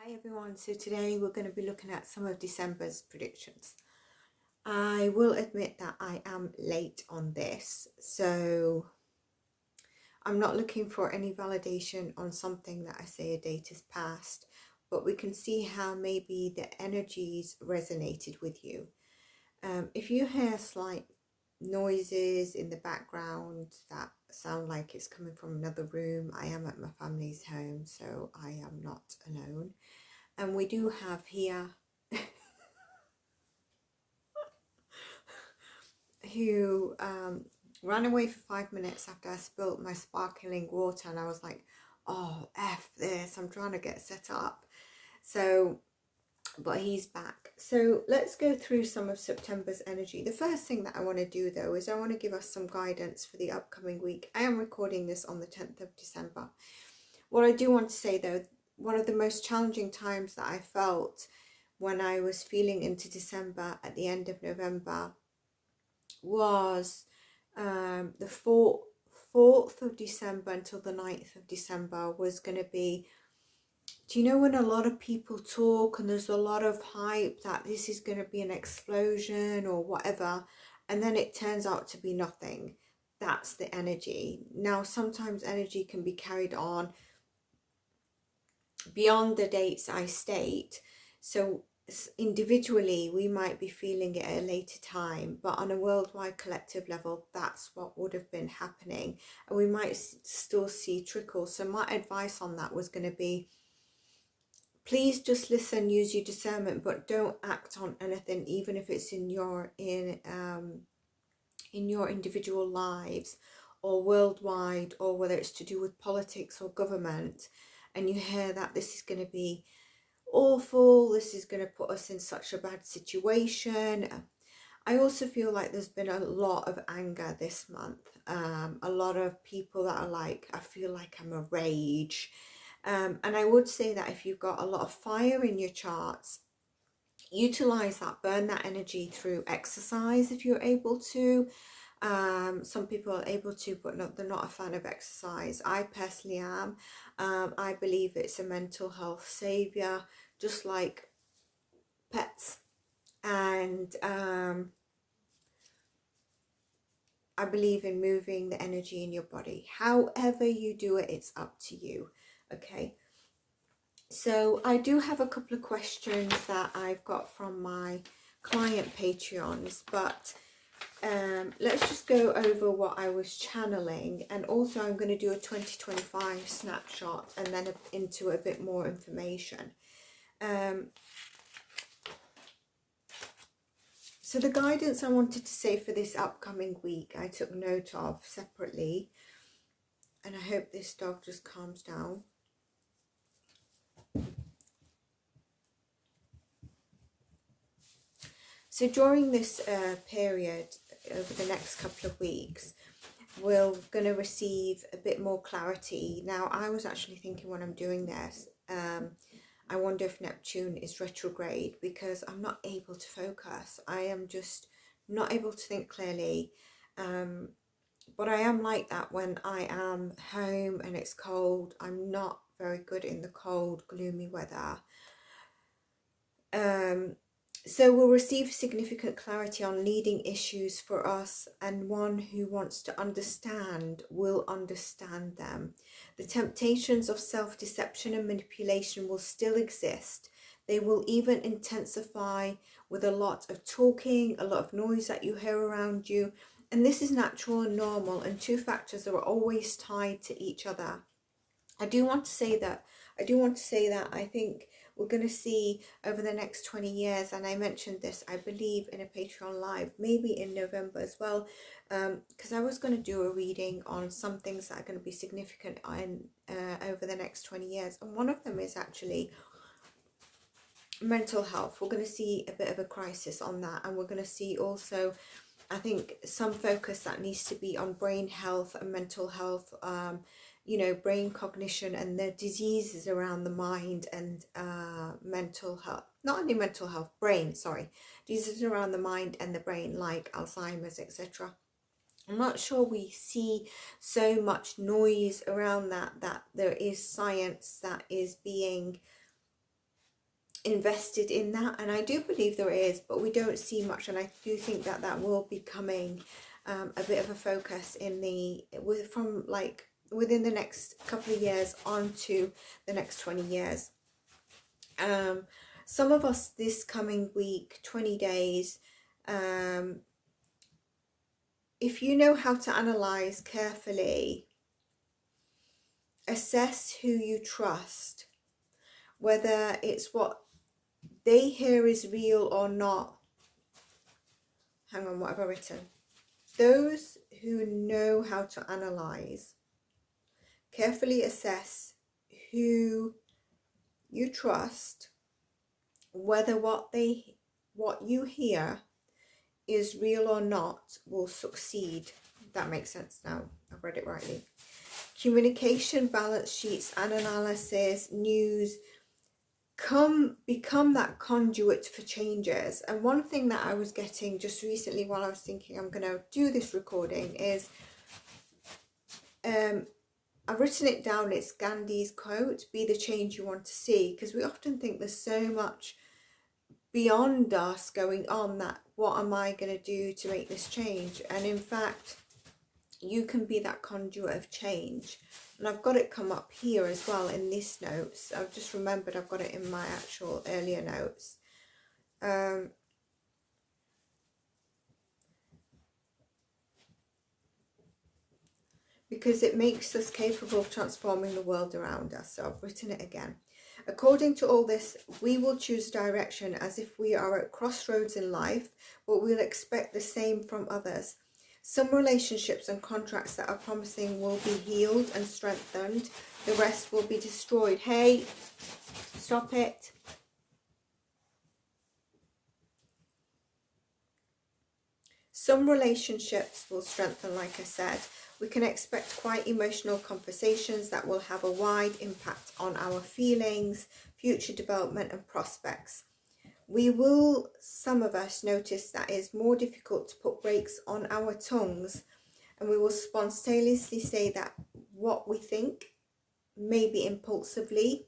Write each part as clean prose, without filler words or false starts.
Hi everyone, so today we're going to be looking at some of December's predictions. I will admit that I am late on this, so I'm not looking for any validation on something that I say a date is past, but we can see how maybe the energies resonated with you. If you hear slight noises in the background that sound like it's coming from another room, I am at my family's home, so I am not alone. And we do have here who ran away for 5 minutes after I spilt my sparkling water, and I was like, oh, F this, I'm trying to get set up. So, but he's back. So let's go through some of September's energy. The first thing that I want to do though is I want to give us some guidance for the upcoming week. I am recording this on the 10th of December. What I do want to say though, one of the most challenging times that I felt when I was feeling into December at the end of November was the 4th of December until the 9th of December was going to be, do you know when a lot of people talk and there's a lot of hype that this is going to be an explosion or whatever, and then it turns out to be nothing? That's the energy. Now, sometimes energy can be carried on beyond the dates I state. So individually we might be feeling it at a later time, but on a worldwide collective level, that's what would have been happening, and we might still see trickles. So my advice on that was going to be, please just listen, use your discernment, but don't act on anything, even if it's in your individual lives or worldwide, or whether it's to do with politics or government, and you hear that this is going to be awful, this is going to put us in such a bad situation. I also feel like there's been a lot of anger this month. A lot of people that are like, I feel like I'm a rage. And I would say that if you've got a lot of fire in your charts, utilize that, burn that energy through exercise if you're able to. Some people are able to, but they're not a fan of exercise. I personally am. I believe it's a mental health savior, just like pets. And I believe in moving the energy in your body. However you do it, it's up to you. Okay. So I do have a couple of questions that I've got from my client Patreons, but let's just go over what I was channeling, and also I'm going to do a 2025 snapshot and then into a bit more information. So the guidance I wanted to say for this upcoming week, I took note of separately, and I hope this dog just calms down. So during this period, over the next couple of weeks, we're going to receive a bit more clarity. Now, I was actually thinking when I'm doing this, I wonder if Neptune is retrograde, because I'm not able to focus. I am just not able to think clearly. But I am like that when I am home and it's cold. I'm not very good in the cold, gloomy weather. So we'll receive significant clarity on leading issues for us, and one who wants to understand will understand them. The temptations of self-deception and manipulation will still exist. They will even intensify with a lot of talking, a lot of noise that you hear around you. And this is natural and normal, and two factors are always tied to each other. I do want to say that I think we're going to see over the next 20 years, and I mentioned this, I believe, in a Patreon live, maybe in November as well, because I was going to do a reading on some things that are going to be significant over the next 20 years, and one of them is actually mental health. We're going to see a bit of a crisis on that, and we're going to see also, I think, some focus that needs to be on brain health and mental health, you know, brain cognition and the diseases around the mind and mental health, not only mental health, brain, sorry, diseases around the mind and the brain, like Alzheimer's, etc. I'm not sure we see so much noise around that there is science that is being invested in that, and I do believe there is, but we don't see much, and I do think that that will be coming a bit of a focus in the from like within the next couple of years on to the next 20 years. Some of us this coming week, 20 days, if you know how to analyze carefully, assess who you trust, whether it's what they hear is real or not. Hang on, what have I written? Those who know how to analyze, carefully assess who you trust, whether what you hear is real or not, will succeed. That makes sense now. I've read it rightly. Communication, balance sheets, and analysis, news, become that conduit for changes. And one thing that I was getting just recently while I was thinking I'm going to do this recording is I've written it down. It's Gandhi's quote, "Be the change you want to see," because we often think there's so much beyond us going on, that what am I going to do to make this change? And in fact, you can be that conduit of change. And I've got it come up here as well in this notes. I've just remembered I've got it in my actual earlier notes. Because it makes us capable of transforming the world around us. So I've written it again. According to all this, we will choose direction as if we are at crossroads in life, but we'll expect the same from others. Some relationships and contracts that are promising will be healed and strengthened. The rest will be destroyed. Hey, stop it. Some relationships will strengthen, like I said. We can expect quite emotional conversations that will have a wide impact on our feelings, future development and prospects. We will, some of us, notice that it's more difficult to put brakes on our tongues, and we will spontaneously say that what we think, maybe impulsively,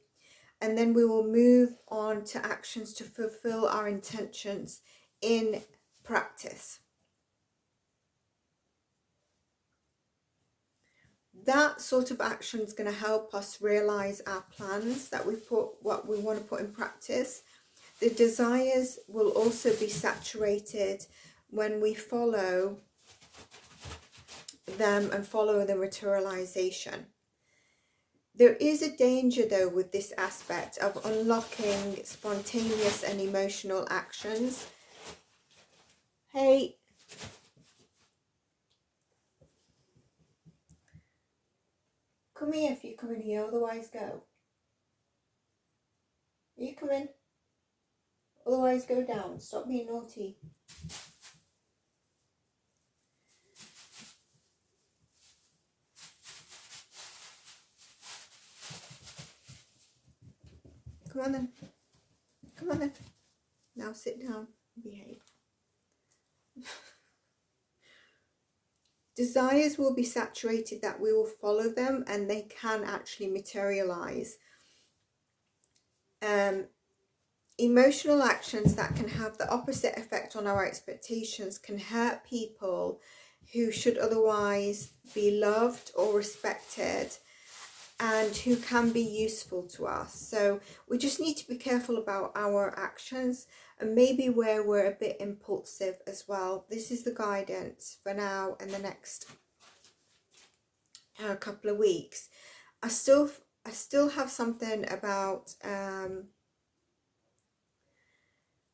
and then we will move on to actions to fulfill our intentions in practice. That sort of action is going to help us realize our plans, that we put what we want to put in practice. The desires will also be saturated when we follow them and follow the materialization. There is a danger though with this aspect of unlocking spontaneous and emotional actions. Hey, come here if you come in here, otherwise go. You come in, otherwise go down. Stop being naughty. Come on then. Come on then. Now sit down and behave. Desires will be saturated that we will follow them, and they can actually materialize. Emotional actions that can have the opposite effect on our expectations can hurt people who should otherwise be loved or respected, and who can be useful to us. So we just need to be careful about our actions, and maybe where we're a bit impulsive as well. This is the guidance for now and the next couple of weeks. I still have something about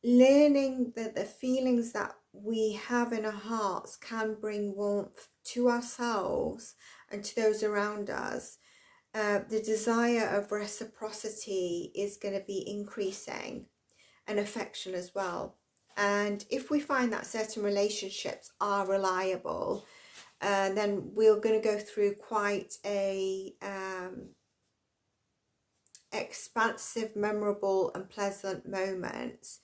learning that the feelings that we have in our hearts can bring warmth to ourselves and to those around us. The desire of reciprocity is going to be increasing, and affection as well. And if we find that certain relationships are reliable, then we're going to go through quite a expansive, memorable and pleasant moments.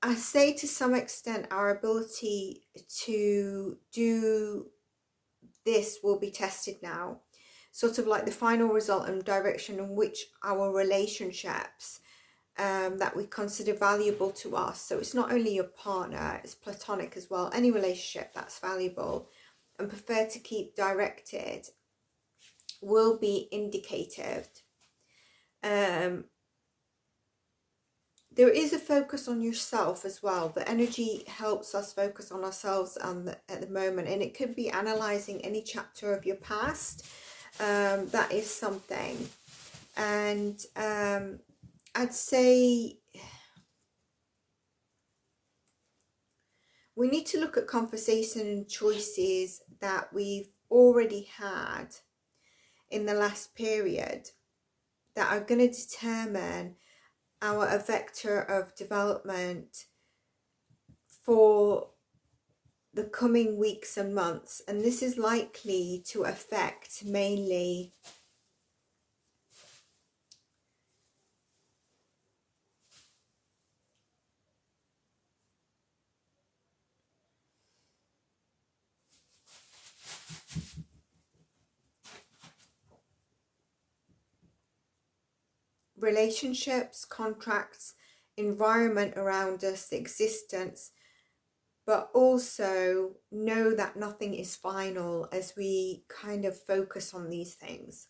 I say to some extent our ability to do this will be tested now. sort of like the final result and direction in which our relationships that we consider valuable to us. So it's not only your partner, it's platonic as well. Any relationship that's valuable and prefer to keep directed will be indicative. There is a focus on yourself as well. The energy helps us focus on ourselves at the moment, and it could be analysing any chapter of your past. That is something. And I'd say we need to look at conversation and choices that we've already had in the last period that are going to determine our vector of development for the coming weeks and months. And this is likely to affect mainly relationships, contracts, environment around us, existence, but also know that nothing is final as we kind of focus on these things.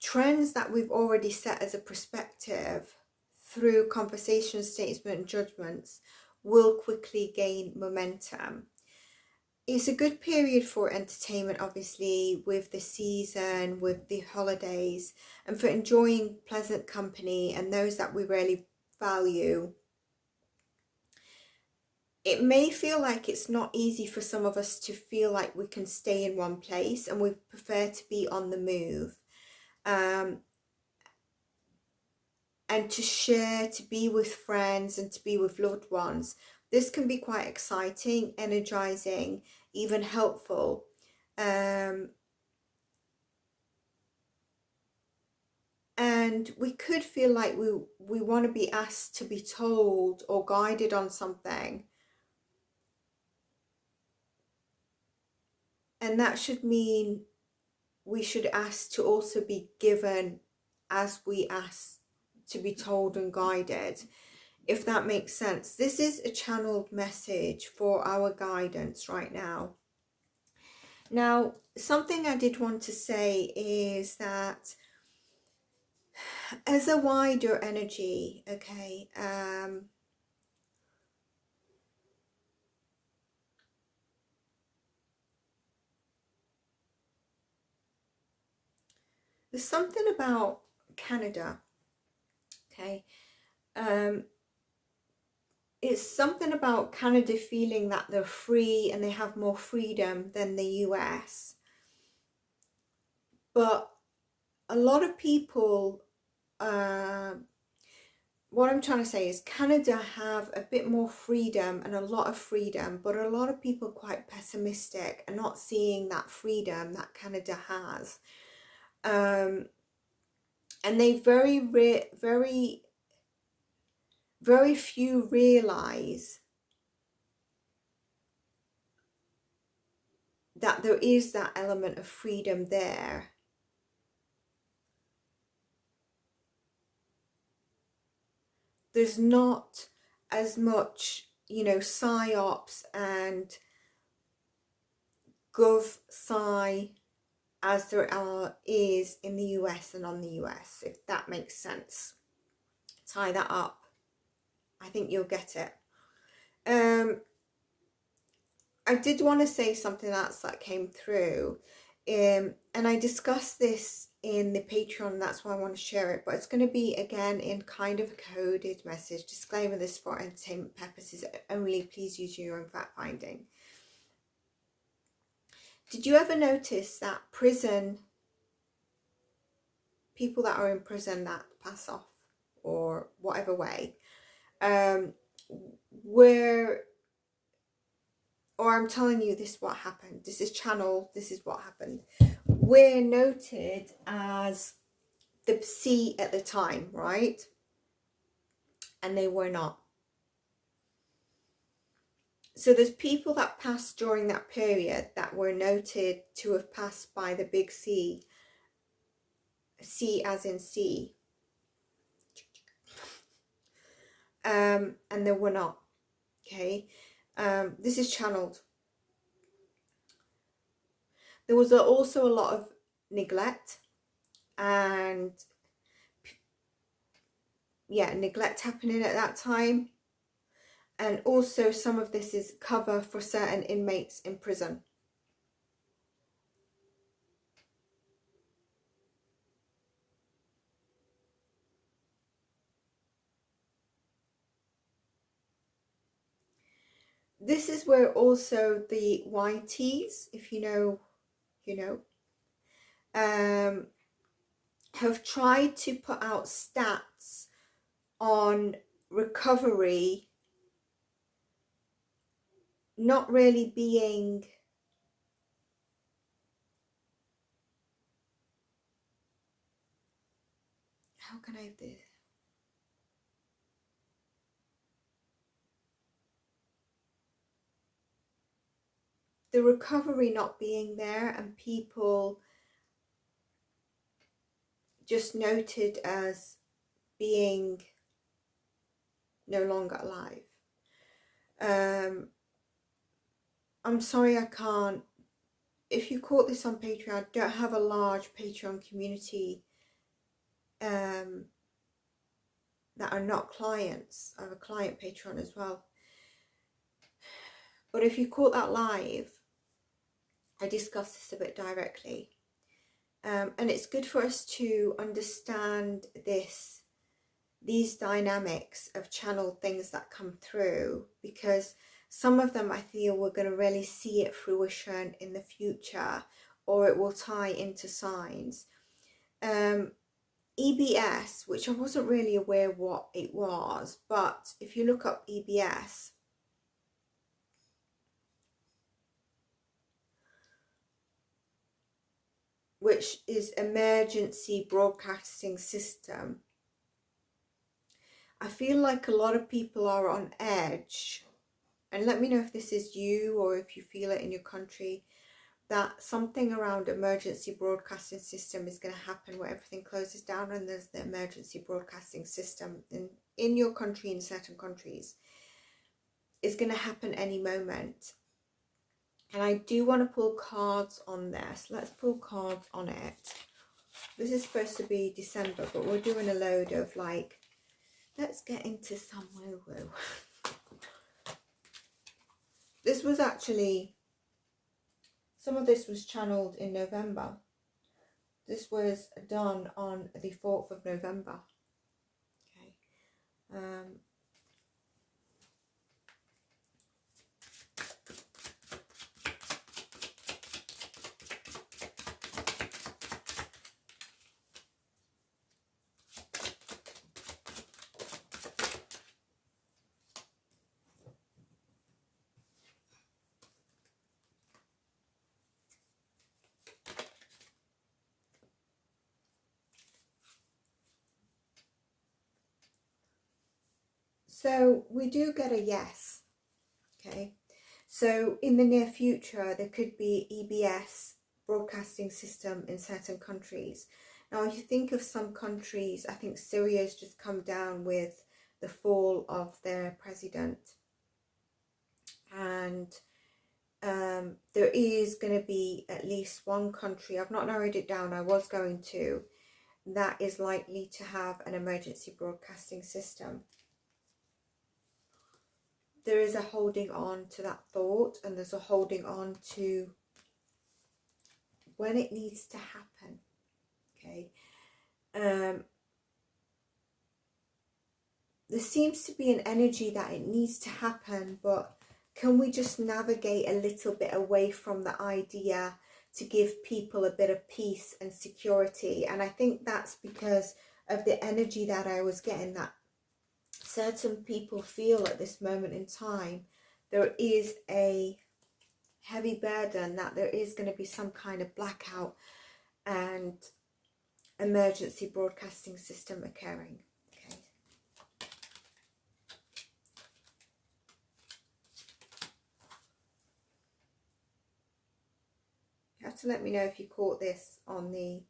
Trends that we've already set as a perspective through conversation, statement, and judgments will quickly gain momentum. It's a good period for entertainment, obviously, with the season, with the holidays, and for enjoying pleasant company and those that we really value. It may feel like it's not easy for some of us to feel like we can stay in one place, and we prefer to be on the move. And to share, to be with friends and to be with loved ones. This can be quite exciting, energizing, even helpful. And we could feel like we want to be asked to be told or guided on something. And that should mean we should ask to also be given as we ask to be told and guided, if that makes sense. This is a channeled message for our guidance right now. Now, something I did want to say is that as a wider energy, okay, there's something about Canada, okay, it's something about Canada feeling that they're free and they have more freedom than the US. But a lot of people, what I'm trying to say is Canada have a bit more freedom and a lot of freedom, but a lot of people are quite pessimistic and not seeing that freedom that Canada has. And they very few realize that there is that element of freedom there. There's not as much, you know, psyops and gov-sci as there is in the US and on the US, if that makes sense. Tie that up. I think you'll get it. I did want to say something else that came through, and I discussed this in the Patreon, that's why I want to share it, but it's going to be again in kind of a coded message. Disclaimer, this for entertainment purposes only, please use your own fact finding. Did you ever notice that prison, people that are in prison that pass off or whatever way, or I'm telling you, this is what happened, this is channel, this is what happened, we're noted as the C at the time, right? And they were not. So there's people that passed during that period that were noted to have passed by the big C, C as in C, and there were not. Okay, this is channeled. There was also a lot of neglect, and yeah, neglect happening at that time. And also some of this is cover for certain inmates in prison. This is where also the YTs, if you know, you know, have tried to put out stats on recovery not really being how can I have this? The recovery not being there, and people just noted as being no longer alive. I'm sorry, I can't. If you caught this on Patreon, I don't have a large Patreon community that are not clients. I have a client Patreon as well. But if you caught that live, I discussed this a bit directly. And it's good for us to understand these dynamics of channeled things that come through, because some of them I feel we're going to really see it fruition in the future, or it will tie into signs. EBS, which I wasn't really aware what it was, but if you look up EBS, which is Emergency Broadcasting System, I feel like a lot of people are on edge, and let me know if this is you or if you feel it in your country, that something around emergency broadcasting system is going to happen where everything closes down and there's the emergency broadcasting system in your country, in certain countries, is going to happen any moment. And I do want to pull cards on this. Let's pull cards on it. This is supposed to be December, but we're doing a load of like, let's get into some woo-woo. This was actually, some of this was channeled in November. This was done on the 4th of November. Okay. So we do get a yes, okay? So in the near future, there could be EBS broadcasting system in certain countries. Now, if you think of some countries, I think Syria's just come down with the fall of their president. And there is going to be at least one country, I've not narrowed it down, I was going to, that is likely to have an emergency broadcasting system. There is a holding on to that thought, and there's a holding on to when it needs to happen. Okay. There seems to be an energy that it needs to happen, but can we just navigate a little bit away from the idea to give people a bit of peace and security? And I think that's because of the energy that I was getting, that certain people feel at this moment in time there is a heavy burden, that there is going to be some kind of blackout and emergency broadcasting system occurring. Okay. have to let me know if you caught this on the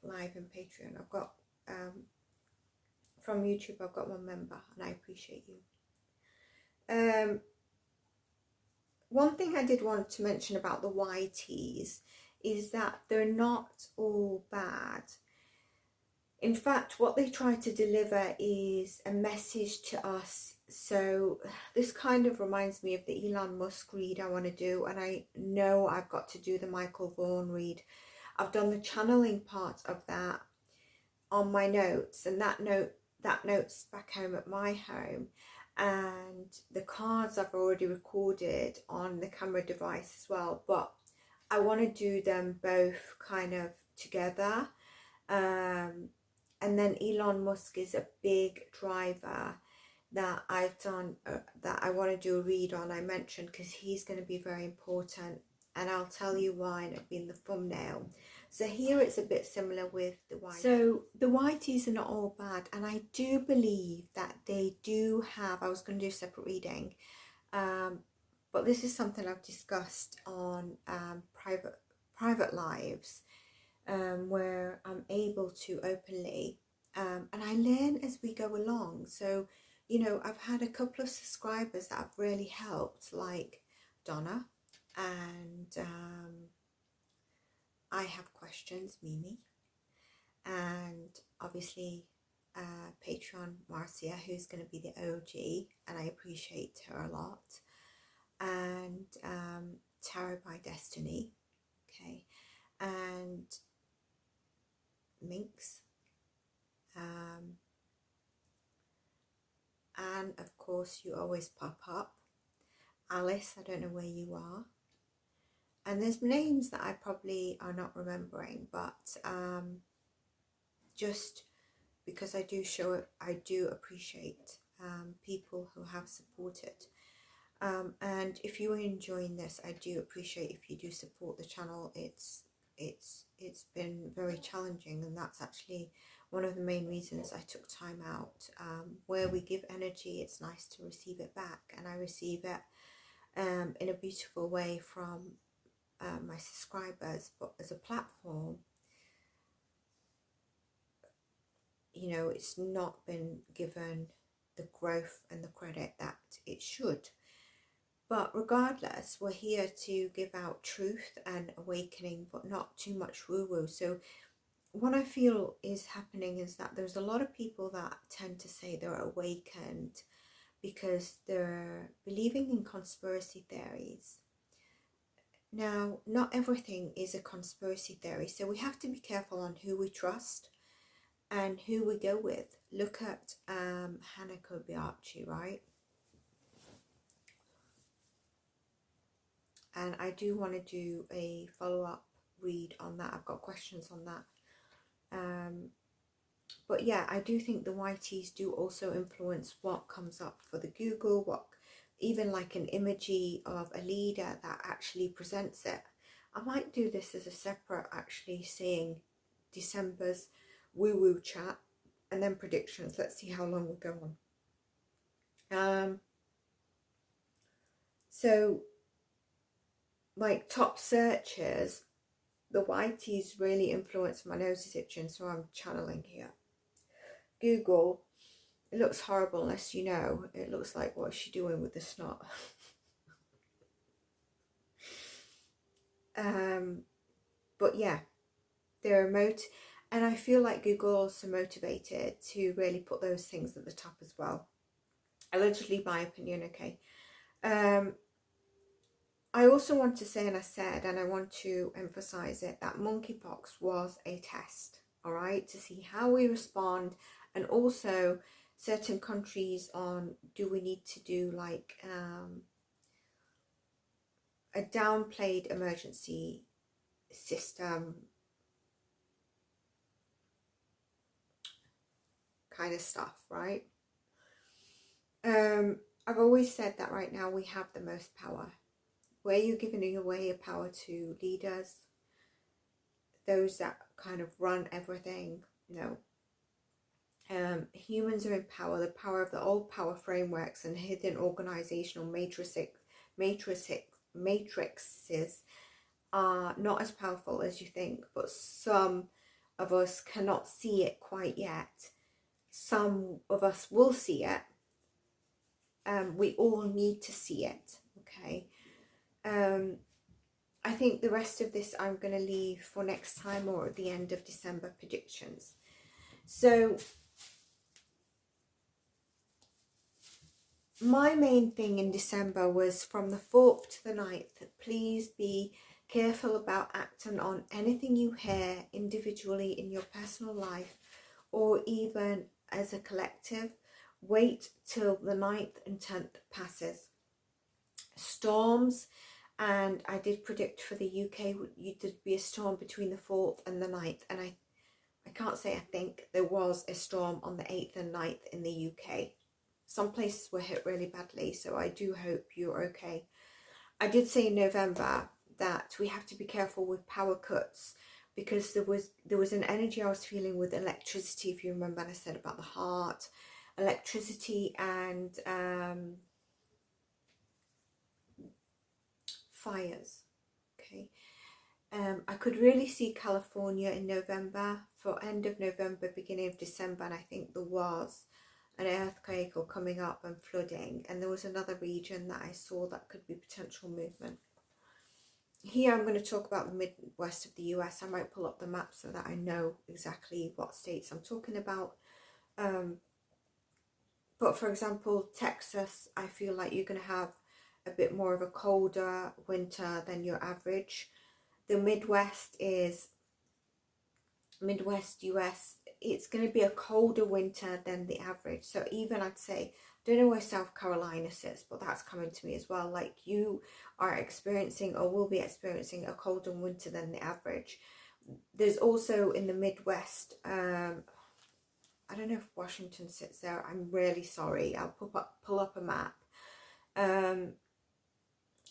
live and Patreon. I've got from YouTube, I've got one member, and I appreciate you. One thing I did want to mention about the YTs is that they're not all bad. In fact, what they try to deliver is a message to us. So this kind of reminds me of the Elon Musk read I want to do, and I know I've got to do the Michael Vaughan read. I've done the channeling part of that on my notes, and that note's back home at my home, and the cards I've already recorded on the camera device as well, but I want to do them both kind of together. And then Elon Musk is a big driver that I've done, that I want to do a read on, I mentioned, because he's going to be very important, and I'll tell you why, and it'll be in the thumbnail. So here it's a bit similar with the YTs. So the YTs are not all bad, and I do believe that they do have, I was going to do a separate reading, but this is something I've discussed on private lives, where I'm able to openly, and I learn as we go along. So, you know, I've had a couple of subscribers that have really helped, like Donna, and I have questions, Mimi, and obviously Patreon Marcia, who's going to be the OG, and I appreciate her a lot, and Tarot by Destiny, okay, and Minx, and of course you always pop up, Alice, I don't know where you are, and there's names that I probably are not remembering, but just because I do show it, I do appreciate people who have supported, and if you are enjoying this, I do appreciate if you do support the channel. It's been very challenging, and that's actually one of the main reasons I took time out. Where we give energy, it's nice to receive it back, and I receive it in a beautiful way from my subscribers. But as a platform, you know, it's not been given the growth and the credit that it should. But regardless, we're here to give out truth and awakening, but not too much woo-woo. So what I feel is happening is that there's a lot of people that tend to say they're awakened because they're believing in conspiracy theories. Now, not everything is a conspiracy theory, so we have to be careful on who we trust and who we go with. Look at Hannah Kobayashi, right? And I do want to do a follow-up read on that. I've got questions on that. But yeah, I do think the YTs do also influence what comes up for the Google, what even like an emoji of a leader that actually presents it. I might do this as a separate, actually saying December's woo-woo chat and then predictions. Let's see how long we go on. So like top searches, the YTs really influence. My nose is itching, so I'm channeling here. Google, it looks horrible unless you know. It looks like, what's she doing with the snot? But yeah, they're and I feel like Google also motivated to really put those things at the top as well. Allegedly, my opinion, okay. I also want to say, and I said, and I want to emphasize it, that monkeypox was a test, all right, to see how we respond, and also certain countries on, do we need to do like a downplayed emergency system kind of stuff, right? I've always said that right now we have the most power. Where you're giving away your power to leaders, those that kind of run everything, you know, Humans are in power. The power of the old power frameworks and hidden organizational matrices are not as powerful as you think, but some of us cannot see it quite yet. Some of us will see it. We all need to see it, okay? I think the rest of this I'm going to leave for next time or at the end of December predictions. So my main thing in December was from the 4th to the 9th, please be careful about acting on anything you hear individually in your personal life or even as a collective. Wait till the 9th and 10th passes. Storms, and I did predict for the UK there'd be a storm between the 4th and the 9th, and I can't say I think there was a storm on the 8th and 9th in the UK. Some places were hit really badly, so I do hope you're okay. I did say in November that we have to be careful with power cuts, because there was an energy I was feeling with electricity, if you remember, and I said about the heart, electricity and fires, okay. I could really see California in November, for end of November, beginning of December, and I think there was an earthquake or coming up and flooding, and there was another region that I saw that could be potential movement. Here I'm going to talk about the Midwest of the US. I might pull up the map so that I know exactly what states I'm talking about. But for example, Texas, I feel like you're going to have a bit more of a colder winter than your average. The Midwest US, it's going to be a colder winter than the average. So even I'd say, I don't know where South Carolina sits, but that's coming to me as well. Like you are experiencing or will be experiencing a colder winter than the average. There's also in the Midwest, I don't know if Washington sits there. I'm really sorry. I'll pull up a map.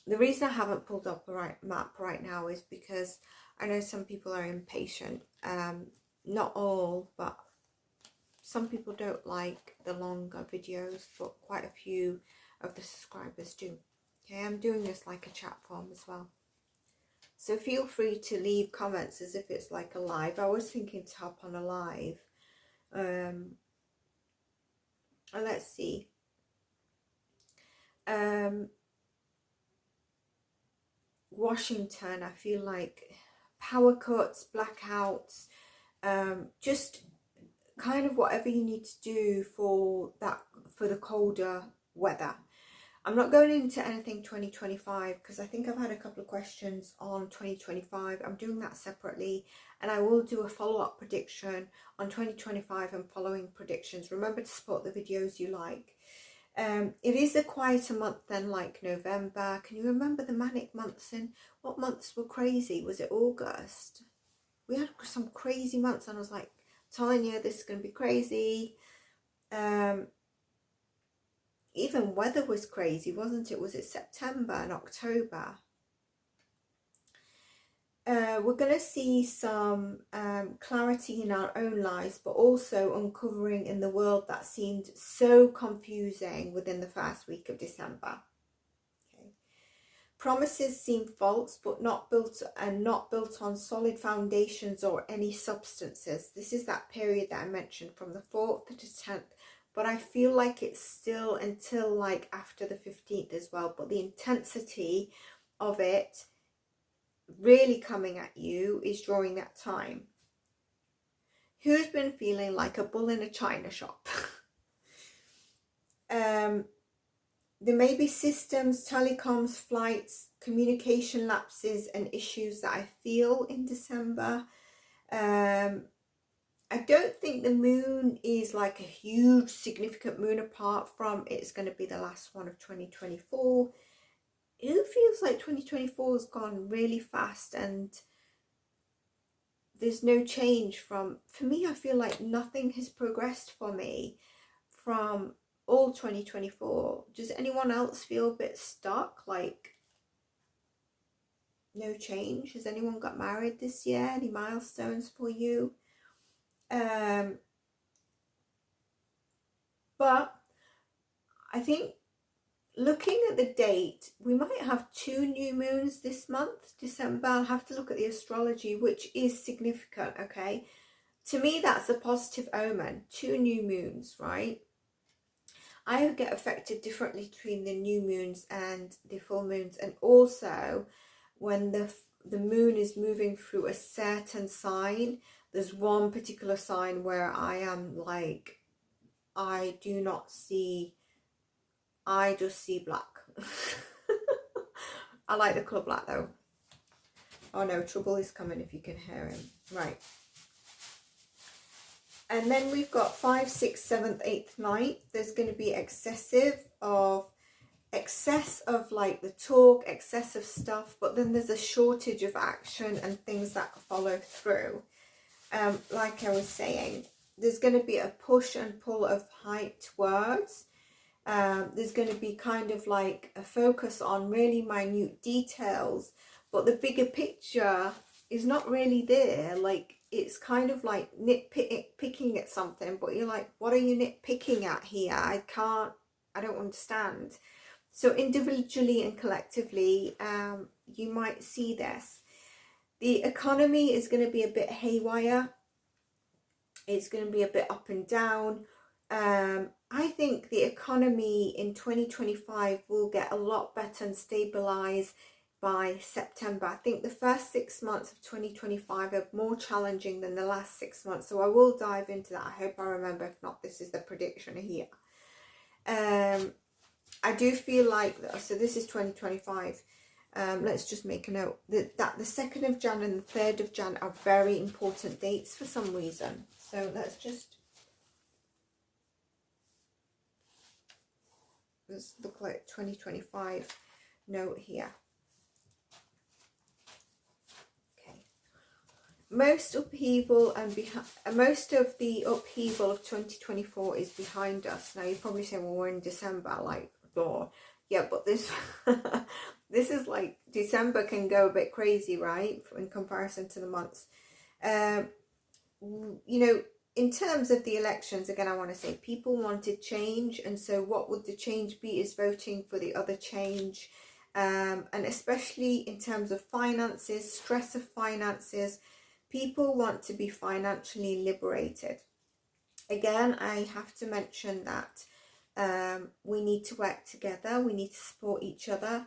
The reason I haven't pulled up a map right now is because I know some people are impatient. Not all, but some people don't like the longer videos, but quite a few of the subscribers do. Okay, I'm doing this like a chat form as well. So feel free to leave comments as if it's like a live. I was thinking to hop on a live. Let's see. Washington, I feel like power cuts, blackouts, just kind of whatever you need to do for the colder weather. I'm not going into anything 2025 because I think I've had a couple of questions on 2025. I'm doing that separately, and I will do a follow-up prediction on 2025 and following predictions. Remember to support the videos you like. It is a quieter month than like November. Can you remember the manic months? And what months were crazy? Was it August? We had some crazy months, and I was like telling you this is going to be crazy. Even weather was crazy, wasn't it? Was it September and October? We're going to see some clarity in our own lives, but also uncovering in the world that seemed so confusing within the first week of December. Okay. Promises seem false, but not built on solid foundations or any substances. This is that period that I mentioned from the 4th to 10th. But I feel like it's still until like after the 15th as well. But the intensity of it really coming at you is during that time. Who's been feeling like a bull in a china shop? There may be systems, telecoms, flights, communication lapses and issues that I feel in December. I don't think the moon is like a huge significant moon apart from it's going to be the last one of 2024. It feels like 2024 has gone really fast and there's no change for me, I feel like nothing has progressed for me from all 2024. Does anyone else feel a bit stuck? Like no change? Has anyone got married this year? Any milestones for you? But I think looking at the date, we might have 2 new moons this month, December. I'll have to look at the astrology, which is significant, okay? To me, that's a positive omen. 2 new moons, right? I get affected differently between the new moons and the full moons, and also when the moon is moving through a certain sign. There's one particular sign where I am like, I just see black. I like the colour black though. Oh no, trouble is coming if you can hear him. Right. And then we've got 5, 6, 7th, 8th, 9th. There's going to be excess of like the talk, excessive stuff, but then there's a shortage of action and things that follow through. Like I was saying, there's going to be a push and pull of hyped words. There's going to be kind of like a focus on really minute details, but the bigger picture is not really there. Like, it's kind of like nitpicking at something, but you're like, what are you nitpicking at here? I don't understand. So individually and collectively, you might see this. The economy is going to be a bit haywire. It's going to be a bit up and down. I think the economy in 2025 will get a lot better and stabilize by September. I think the first 6 months of 2025 are more challenging than the last 6 months. So I will dive into that. I hope I remember. If not, this is the prediction here. I do feel like, so this is 2025. Let's just make a note that the 2nd of Jan and the 3rd of Jan are very important dates for some reason. So let's look like 2025 note here. Okay. Most upheaval and most of the upheaval of 2024 is behind us. Now you're probably saying, well, we're in December, like, oh, yeah, but this this is like, December can go a bit crazy, right, in comparison to the months. You know, in terms of the elections, again, I want to say people wanted change, and so what would the change be is voting for the other change, and especially in terms of finances, stress of finances, people want to be financially liberated. Again, I have to mention that we need to work together, we need to support each other.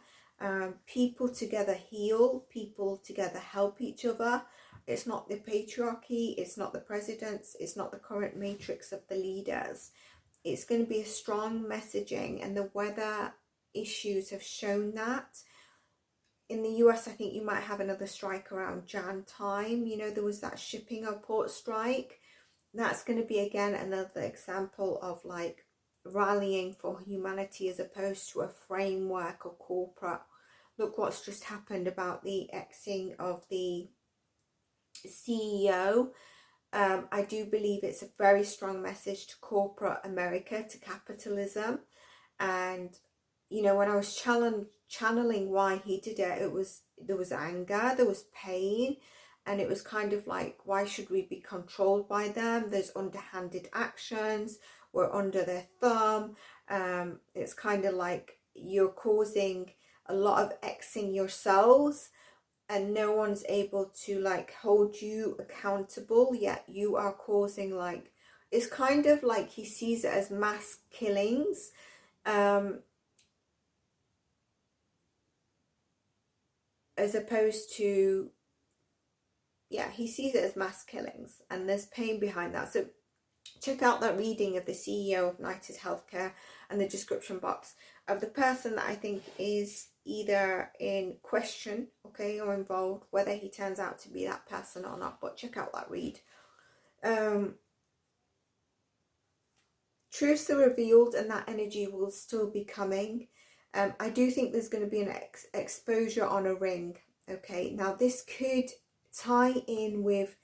People together heal, people together help each other. It's not the patriarchy, it's not the presidents, it's not the current matrix of the leaders. It's going to be a strong messaging, and the weather issues have shown that. In the US, I think you might have another strike around Jan time. You know, there was that shipping or port strike. That's going to be, again, another example of like rallying for humanity as opposed to a framework or corporate. Look what's just happened about the Xing of the CEO. I do believe it's a very strong message to corporate America, to capitalism. And, you know, when I was channeling why he did it, there was anger, there was pain, and it was kind of like, why should we be controlled by them? There's underhanded actions, we're under their thumb. It's kind of like you're causing a lot of Xing yourselves, and no one's able to like hold you accountable, yet you are causing, like, it's kind of like he sees it as mass killings. As opposed to, yeah, he sees it as mass killings, and there's pain behind that. So check out that reading of the CEO of United Healthcare and the description box of the person that I think is either in question, okay, or involved, whether he turns out to be that person or not. But check out that read. Truths are revealed, and that energy will still be coming. I do think there's going to be an exposure on a ring. Okay, now this could tie in with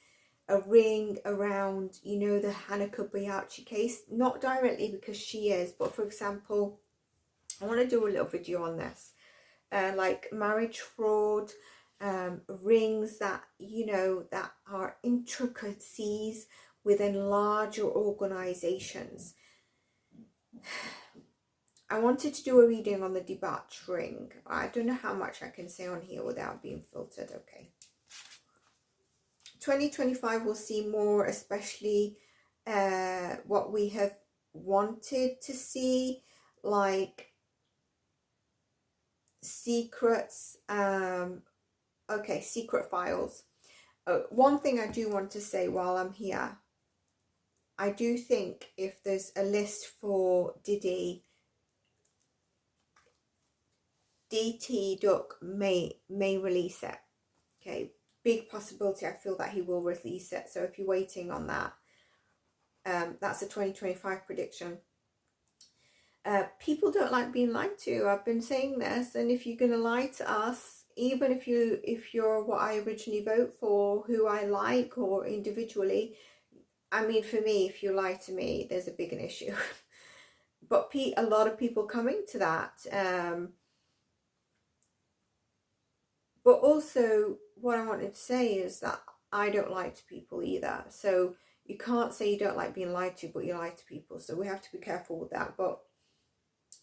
a ring around, you know, the Hannah Kobayashi case. Not directly because she is, but for example, I want to do a little video on this. Like marriage fraud, rings that, you know, that are intricacies within larger organizations. I wanted to do a reading on the debauched ring. I don't know how much I can say on here without being filtered. Okay. 2025 will see more, especially what we have wanted to see, like secrets. Okay, secret files. One thing I do want to say while I'm here, I do think if there's a list for DT Duck may release it. Okay, big possibility. I feel that he will release it. So if you're waiting on that, that's a 2025 prediction. People don't like being lied to. I've been saying this, and if you're gonna lie to us, even if you're what I originally vote for, who I like, or individually, I mean, for me, if you lie to me, there's a big an issue. But a lot of people coming to that. But also, what I wanted to say is that I don't lie to people either. So you can't say you don't like being lied to, but you lie to people. So we have to be careful with that. But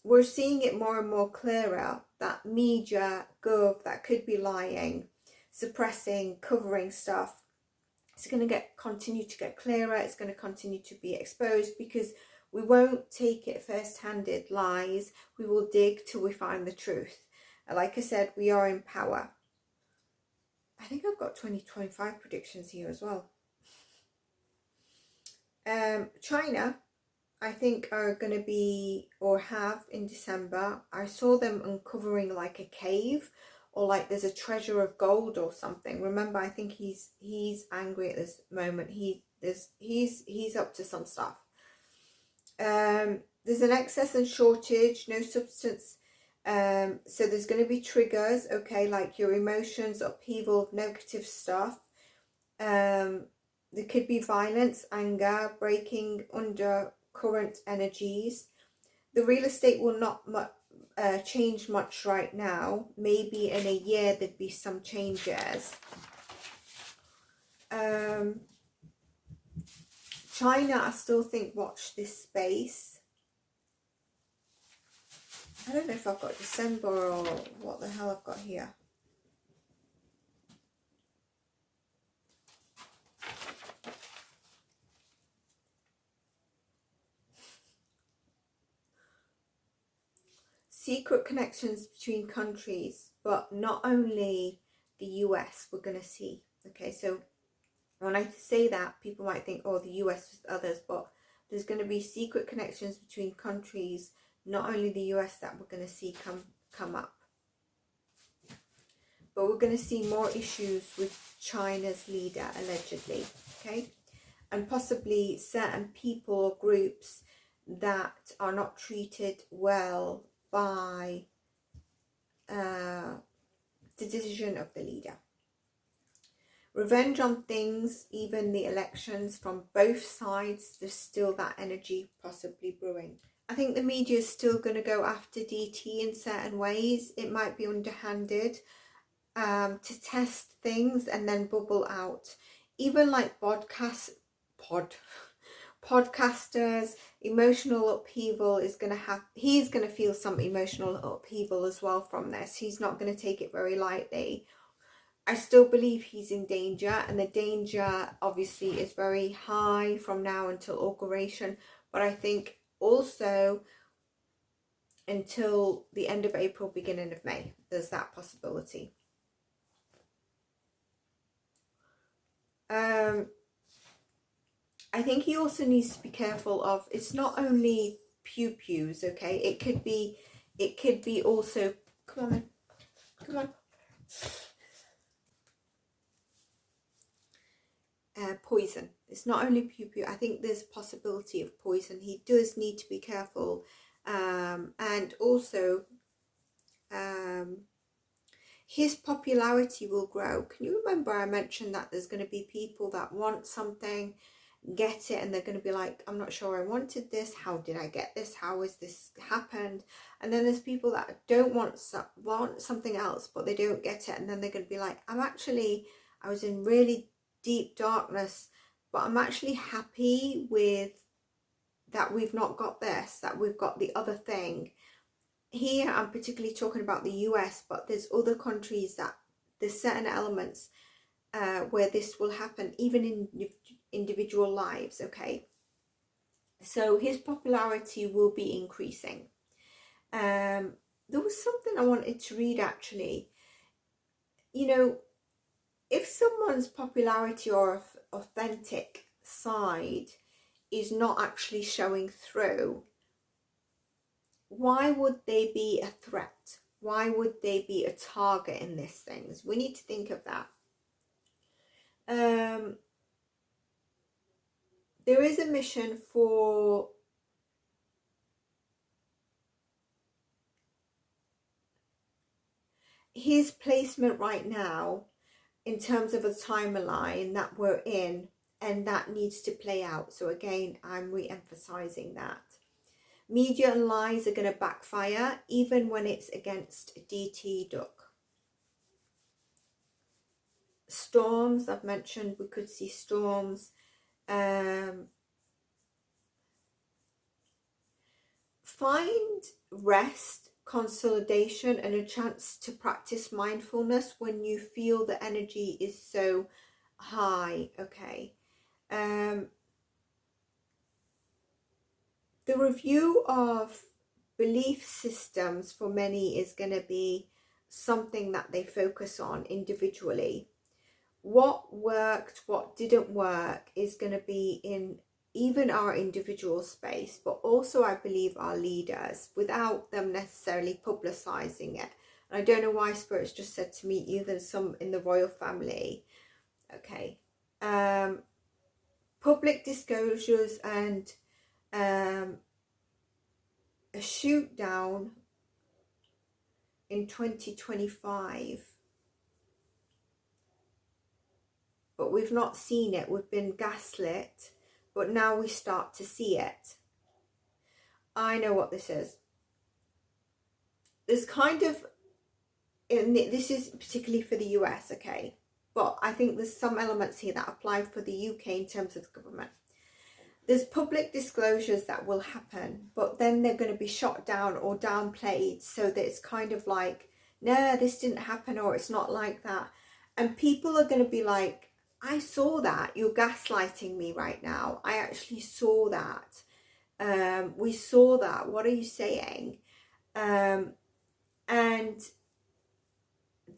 we're seeing it more and more clearer that media, gov, that could be lying, suppressing, covering stuff. It's going to continue to get clearer. It's going to continue to be exposed, because we won't take it first-handed lies. We will dig till we find the truth. Like I said, we are in power. I think I've got 2025 predictions here as well. China, I think, are going to be, or have in December. I saw them uncovering like a cave, or like there's a treasure of gold or something. Remember, I think he's angry at this moment. He's up to some stuff. There's an excess and shortage, no substance. So there's going to be triggers, okay, like your emotions, upheaval, negative stuff. There could be violence, anger, breaking under current energies. The real estate will not change much right now. Maybe in a year there'd be some changes. China, I still think, watch this space. I don't know if I've got December or what the hell I've got here. Secret connections between countries, but not only the US we're going to see. Okay, so when I say that, people might think, oh, the US with others, but there's going to be secret connections between countries, not only the US, that we're going to see come up. But we're going to see more issues with China's leader, allegedly, okay? And possibly certain people or groups that are not treated well by the decision of the leader. Revenge on things, even the elections, from both sides, there's still that energy possibly brewing. I think the media is still going to go after DT in certain ways. It might be underhanded to test things and then bubble out. Even like podcasters, emotional upheaval is going to have, he's going to feel some emotional upheaval as well from this. He's not going to take it very lightly. I still believe he's in danger, and the danger obviously is very high from now until inauguration, but I think also until the end of April, beginning of May, there's that possibility. I think he also needs to be careful of, it's not only pew-pews, okay? It could be also, come on. Poison. It's not only pew-pew. I think there's possibility of poison. He does need to be careful. And also, his popularity will grow. Can you remember I mentioned that there's going to be people that want something, get it, and they're going to be like, I'm not sure I wanted this. How did I get this? How has this happened? And then there's people that don't want something else, but they don't get it. And then they're going to be like, I was in really deep darkness, but I'm actually happy with that we've not got this, that we've got the other thing. Here I'm particularly talking about the US, but there's other countries that there's certain elements where this will happen, even in individual lives, okay? So his popularity will be increasing. There was something I wanted to read actually. You know, if someone's popularity or authentic side is not actually showing through, why would they be a threat? Why would they be a target in these things? We need to think of that. There is a mission for his placement right now in terms of a timeline that we're in, and that needs to play out. So again, I'm re-emphasizing that. Media and lies are going to backfire, even when it's against DT Duck. Storms, I've mentioned, we could see storms. Find rest, consolidation, and a chance to practice mindfulness when you feel the energy is so high, okay? The review of belief systems for many is going to be something that they focus on individually. What worked, what didn't work is going to be in even our individual space, but also I believe our leaders, without them necessarily publicizing it. And I don't know why Spirit's just said to me, either some in the royal family. Okay. Public disclosures and a shoot down in 2025. But we've not seen it. We've been gaslit, but now we start to see it. I know what this is. There's kind of, this is particularly for the US, okay? But I think there's some elements here that apply for the UK in terms of the government. There's public disclosures that will happen, but then they're going to be shot down or downplayed, so that it's kind of like, no, this didn't happen, or it's not like that. And people are going to be like, I saw that. You're gaslighting me right now. I actually saw that. We saw that. What are you saying? And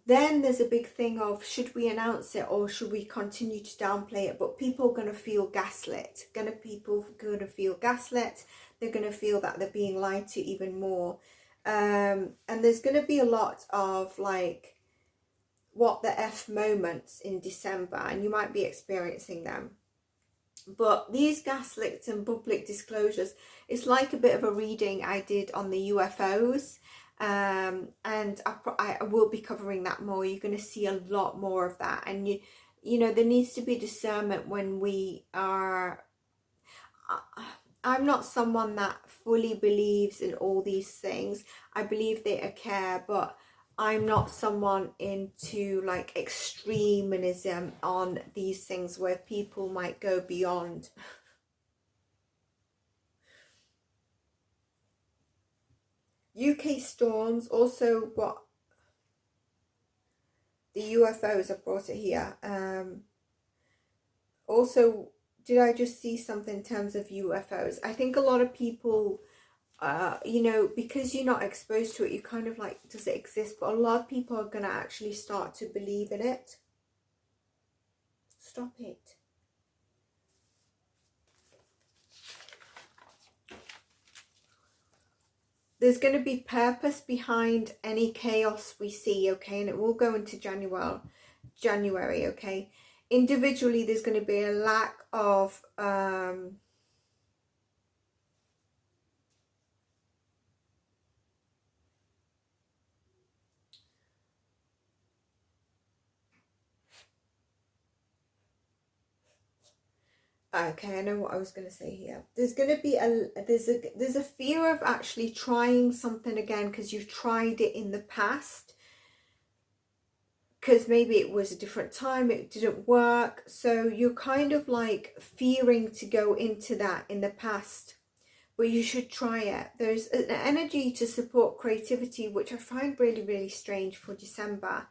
then there's a big thing of, should we announce it or should we continue to downplay it? But people are going to feel gaslit. People are going to feel gaslit. They're going to feel that they're being lied to even more. And there's going to be a lot of like, what the F moments in December, and you might be experiencing them. But these gaslights and public disclosures, it's like a bit of a reading I did on the UFOs, and I will be covering that more. You're going to see a lot more of that, and you know, there needs to be discernment when we are. I'm not someone that fully believes in all these things. I believe they occur, but I'm not someone into like extremism on these things where people might go beyond. UK storms, also what the UFOs, I brought it here. Also, did I just see something in terms of UFOs? I think a lot of people, you know, because you're not exposed to it, you kind of like, does it exist? But a lot of people are going to actually start to believe in it. Stop it. There's going to be purpose behind any chaos we see, okay? And it will go into January, okay? Individually, there's going to be a lack of okay, I know what I was going to say here. There's going to be there's a fear of actually trying something again, because you've tried it in the past, because maybe it was a different time, it didn't work, so you're kind of like fearing to go into that in the past. but you should try it. There's an energy to support creativity, which I find really, really strange for December.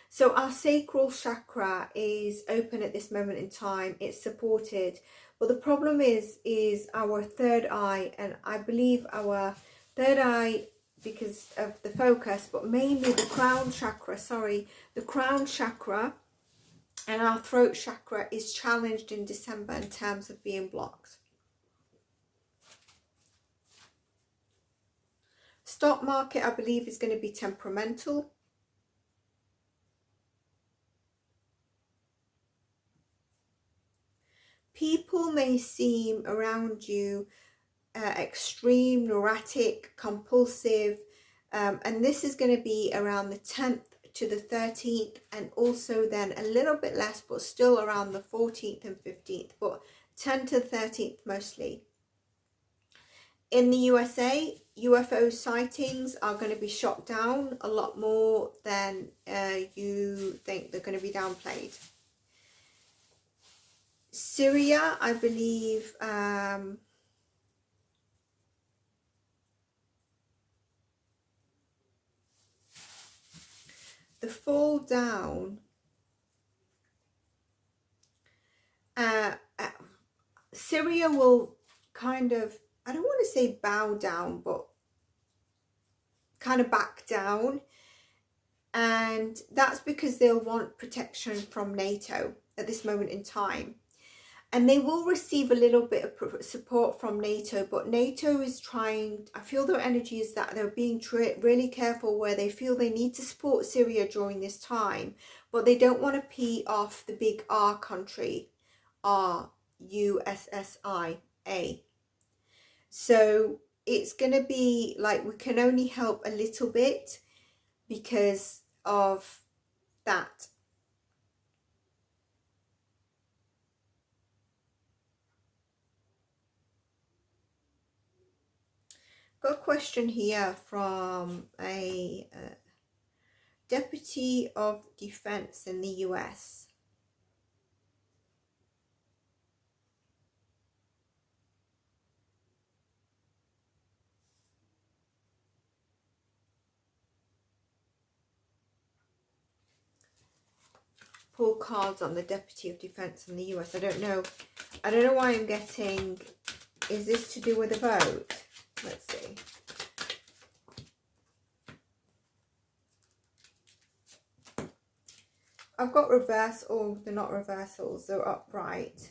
So our sacral chakra is open at this moment in time. It's supported. But the problem is our third eye, and I believe our third eye, because of the focus, but mainly the crown chakra, the crown chakra and our throat chakra is challenged in December in terms of being blocked. Stock market, I believe, is going to be temperamental. People may seem around you extreme, neurotic, compulsive, and this is going to be around the 10th to the 13th, and also then a little bit less, but still around the 14th and 15th, but 10th to 13th mostly. In the USA, UFO sightings are going to be shot down a lot more than you think. They're going to be downplayed. Syria, I believe, the fall down, Syria will kind of, I don't want to say bow down, but kind of back down. And that's because they'll want protection from NATO at this moment in time. And they will receive a little bit of support from NATO, but NATO is trying, I feel their energy is that they're being really careful where they feel they need to support Syria during this time, but they don't want to pee off the big R country, R, USSIA. So it's going to be like we can only help a little bit because of that. Got a question here from a Deputy of Defense in the US. Pull cards on the Deputy of Defense in the US. I don't know why I'm getting, is this to do with a vote? Let's see. I've got reverse, oh, they're not reversals, they're upright.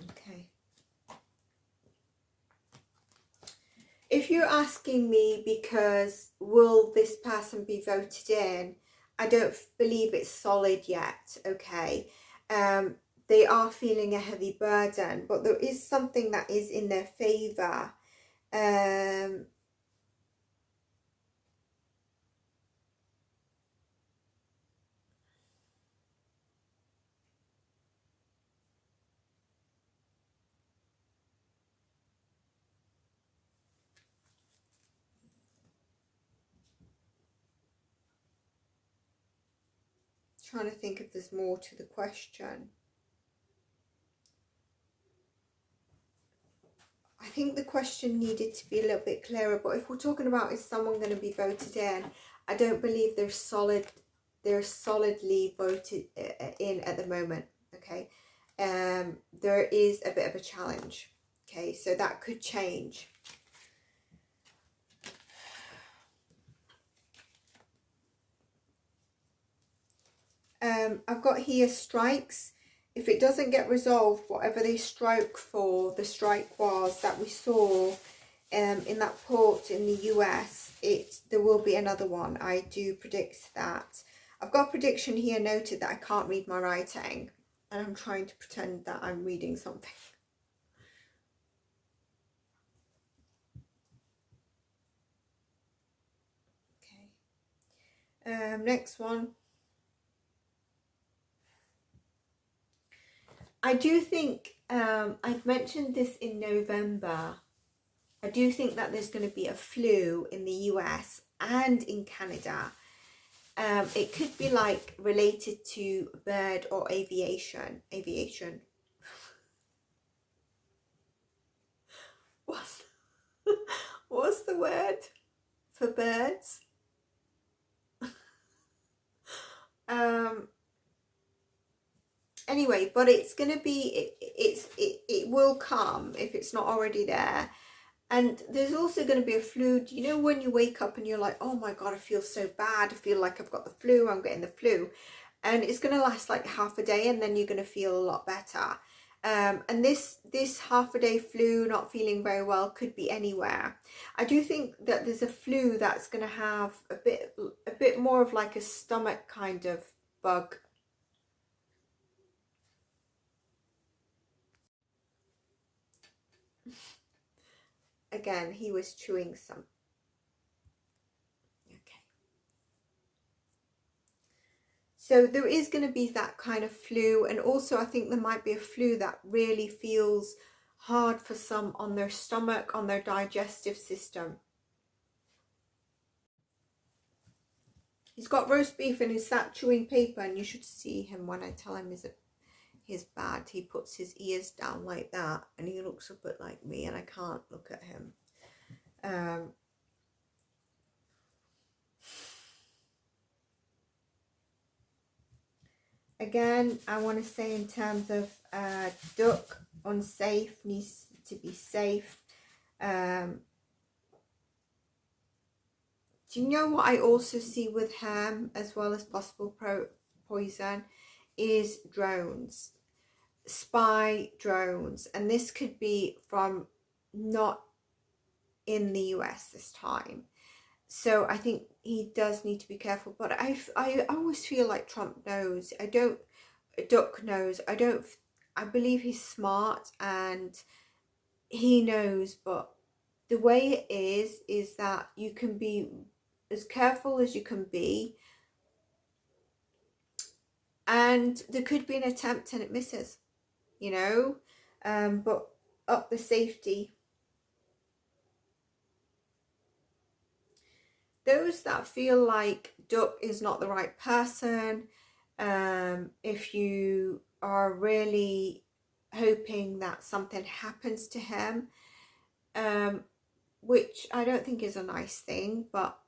Okay. If you're asking me because will this person be voted in, I don't believe it's solid yet, okay? They are feeling a heavy burden, but there is something that is in their favour. Trying to think if there's more to the question. I think the question needed to be a little bit clearer, but if we're talking about is someone going to be voted in, I don't believe they're solidly voted in at the moment, okay? There is a bit of a challenge, okay? So that could change. I've got here strikes. If it doesn't get resolved, whatever they strike for, the strike was that we saw in that port in the US, there will be another one. I do predict that. I've got a prediction here noted that I can't read my writing, and I'm trying to pretend that I'm reading something. Okay. Next one. I do think, I've mentioned this in November, I do think that there's going to be a flu in the US and in Canada. It could be like related to bird or aviation. What's the word for birds? Anyway, but it's gonna be, it will come if it's not already there. And there's also going to be a flu. You know, when you wake up and you're like, oh my God, I feel so bad. I feel like I've got the flu. I'm getting the flu. And it's going to last like half a day, and then you're going to feel a lot better. And this half a day flu, not feeling very well, could be anywhere. I do think that there's a flu that's going to have a bit more of like a stomach kind of bug. Again, he was chewing some. Okay. So there is going to be that kind of flu. And also I think there might be a flu that really feels hard for some on their stomach, on their digestive system. He's got roast beef and he's sat chewing paper, and you should see him when I tell him he's bad. He puts his ears down like that and he looks a bit like me, and I can't look at him. Again, I want to say in terms of duck, unsafe, needs to be safe. Do you know what I also see with him, as well as possible poison, is drones, spy drones. And this could be from not in the US this time. So I think he does need to be careful. But I always feel like Trump knows. Duck knows. I believe he's smart and he knows, but the way it is that you can be as careful as you can be, and there could be an attempt and it misses, you know, but up the safety. Those that feel like Duck is not the right person, if you are really hoping that something happens to him, which I don't think is a nice thing, but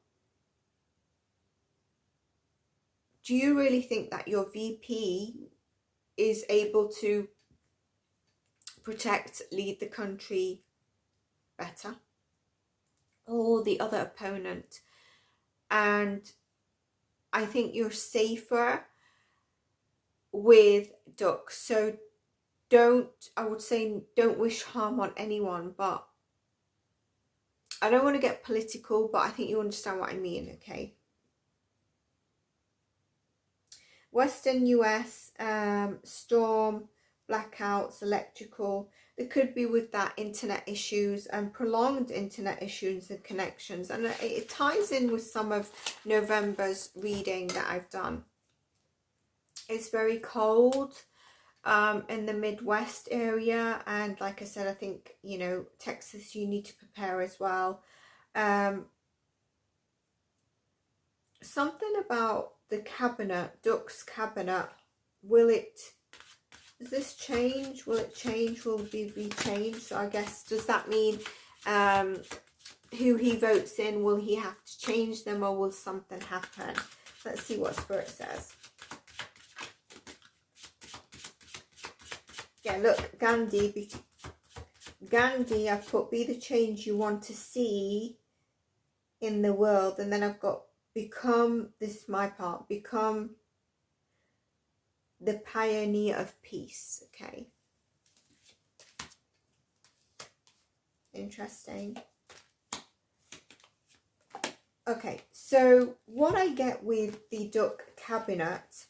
do you really think that your VP is able to lead the country better, or the other opponent? And I think you're safer with Duck. So I would say don't wish harm on anyone, but I don't want to get political, but I think you understand what I mean, okay? Western US, storm, blackouts, electrical. There could be with that internet issues and prolonged internet issues and connections. And it ties in with some of November's reading that I've done. It's very cold in the Midwest area. And like I said, I think, you know, Texas, you need to prepare as well. Something about the cabinet, Duck's cabinet, does this change? Will it change? Will it be changed? So I guess, does that mean who he votes in, will he have to change them, or will something happen? Let's see what Spirit says. Yeah, look, Gandhi, I've put be the change you want to see in the world. And then I've got become, this is my part, become the pioneer of peace. Okay. Interesting. Okay, so what I get with the Duck cabinet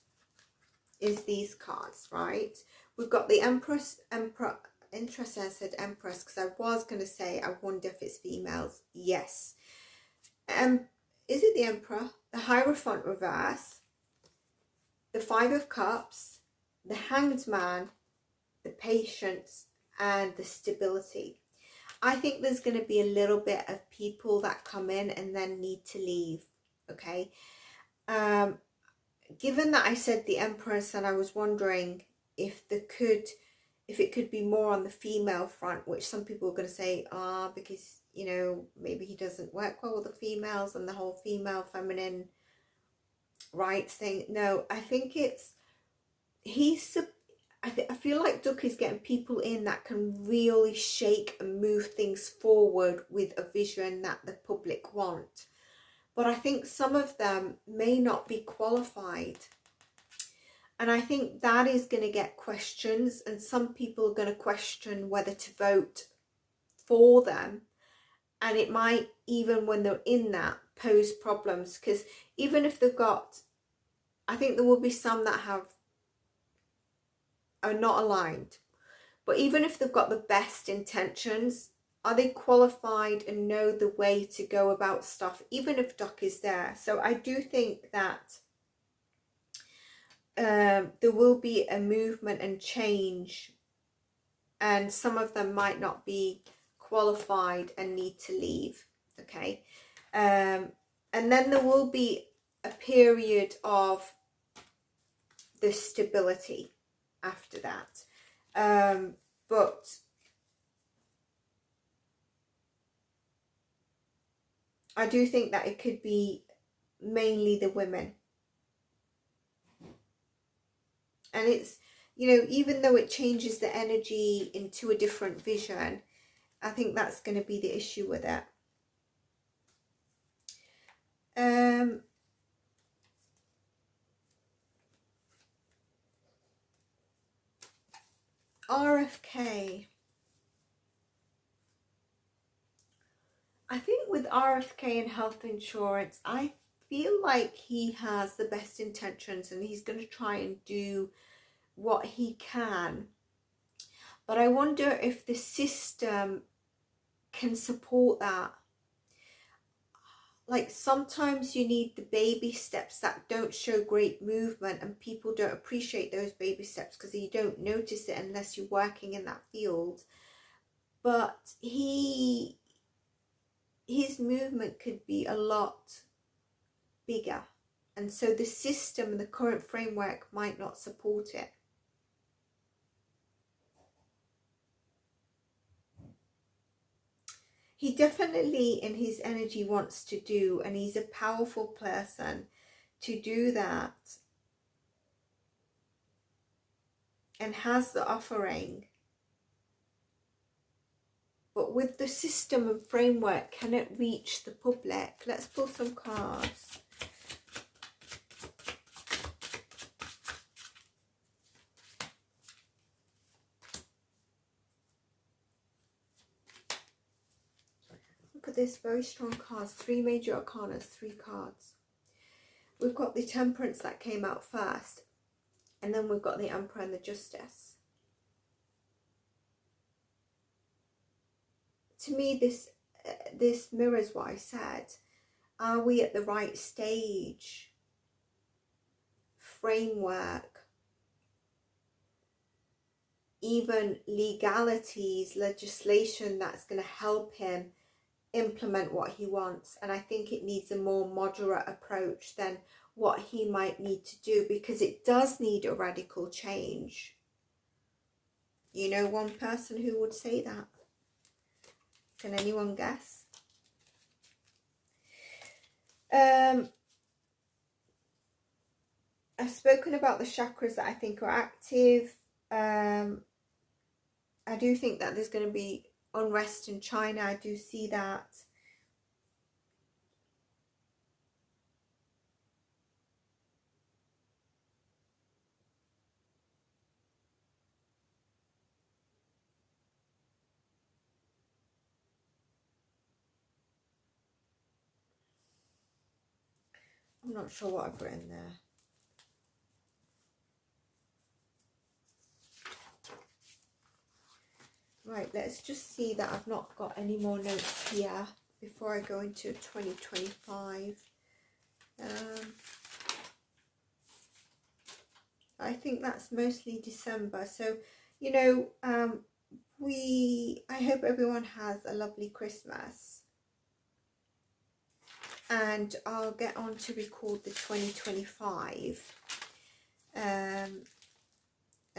is these cards, right? We've got the Empress. Interesting, I said Empress because I was going to say I wonder if it's females. Yes. Is it the Emperor? The Hierophant reverse, the Five of Cups, the Hanged Man, the Patience, and the Stability. I think there's going to be a little bit of people that come in and then need to leave, okay? Given that I said the Empress, and I was wondering if it could be more on the female front, which some people are going to say, because, you know, maybe he doesn't work well with the females and the whole female feminine rights thing. No, I think it's, I feel like Duck is getting people in that can really shake and move things forward with a vision that the public want. But I think some of them may not be qualified. And I think that is going to get questions, and some people are going to question whether to vote for them. And it might, even when they're in that, pose problems, because even if they've got, I think there will be some that are not aligned, but even if they've got the best intentions, are they qualified and know the way to go about stuff, even if Duck is there? So I do think that there will be a movement and change, and some of them might not be qualified and need to leave. Okay, and then there will be a period of the stability after that, but I do think that it could be mainly the women. And it's, you know, even though it changes the energy into a different vision, I think that's going to be the issue with it. RFK. I think with RFK and health insurance, I feel like he has the best intentions and he's going to try and do what he can. But I wonder if the system can support that. Like, sometimes you need the baby steps that don't show great movement, and people don't appreciate those baby steps because you don't notice it unless you're working in that field. But his movement could be a lot bigger, and so the system and the current framework might not support it. He definitely in his energy wants to do, and he's a powerful person to do that, and has the offering. But with the system and framework, can it reach the public? Let's pull some cards. Look at this, very strong cards. 3 major arcanas, 3 cards. We've got the Temperance that came out first, and then we've got the Emperor and the Justice. To me, this mirrors what I said. Are we at the right stage? Framework, even legalities, legislation that's going to help him implement what he wants. And I think it needs a more moderate approach than what he might need to do, because it does need a radical change. You know one person who would say that? Can anyone guess? I've spoken about the chakras that I think are active. I do think that there's going to be unrest in China. I do see that. I'm not sure what I've written there. Right, let's just see that I've not got any more notes here before I go into 2025. I think that's mostly December. So, you know, I hope everyone has a lovely Christmas. And I'll get on to record the 2025. And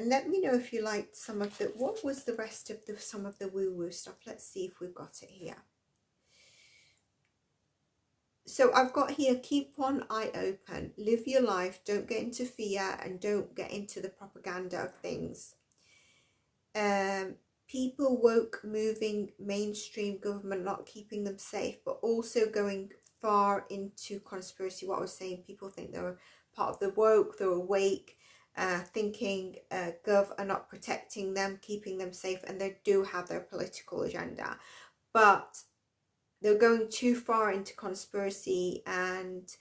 let me know if you liked some of the, what was the rest of some of the woo-woo stuff. Let's see if we've got it here. So I've got here, keep one eye open, live your life, don't get into fear, and don't get into the propaganda of things. People woke, moving, mainstream government not keeping them safe, but also going far into conspiracy. What I was saying, people think they're part of the woke, they're awake, thinking gov are not protecting them, keeping them safe, and they do have their political agenda, but they're going too far into conspiracy, and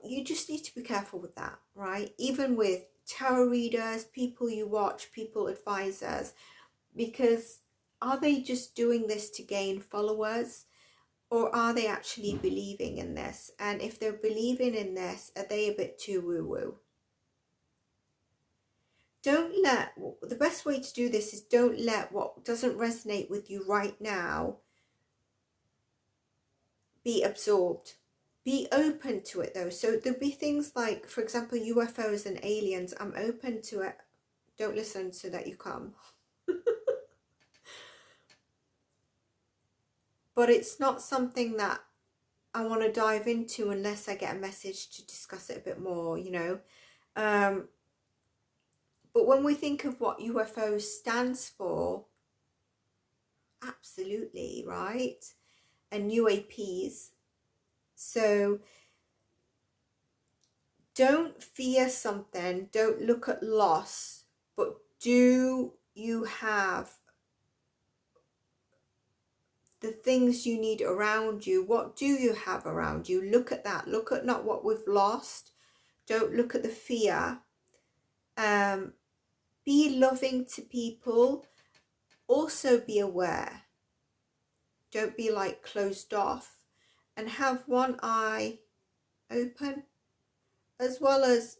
you just need to be careful with that, right? Even with tarot readers, people you watch, people advisors, because are they just doing this to gain followers, or are they actually believing in this? And if they're believing in this, are they a bit too woo-woo? The best way to do this is don't let what doesn't resonate with you right now be absorbed. Be open to it though. So there'll be things like, for example, UFOs and aliens. I'm open to it. Don't listen so that you come. But it's not something that I want to dive into unless I get a message to discuss it a bit more, you know. But when we think of what UFO stands for, absolutely, right? And UAPs. So don't fear something, don't look at loss, but do you have the things you need around you? What do you have around you? Look at that. Look at not what we've lost. Don't look at the fear. Be loving to people. Also be aware. Don't be like closed off, and have one eye open, as well as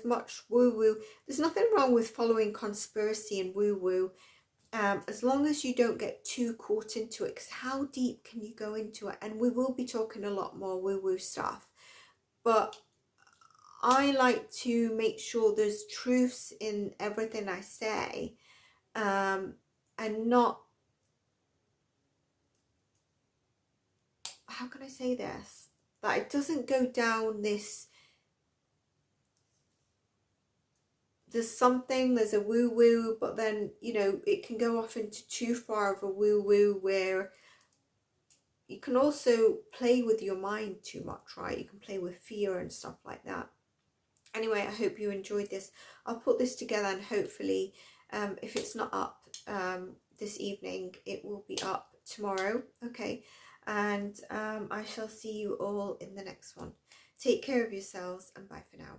much woo-woo. There's nothing wrong with following conspiracy and woo-woo, as long as you don't get too caught into it, because how deep can you go into it? And we will be talking a lot more woo-woo stuff, but I like to make sure there's truths in everything I say, and not, how can I say this, that it doesn't go down this, there's a woo-woo, but then, you know, it can go off into too far of a woo-woo, where you can also play with your mind too much, right? You can play with fear and stuff like that. Anyway, I hope you enjoyed this. I'll put this together, and hopefully, if it's not up this evening, it will be up tomorrow. Okay, and I shall see you all in the next one. Take care of yourselves, and bye for now.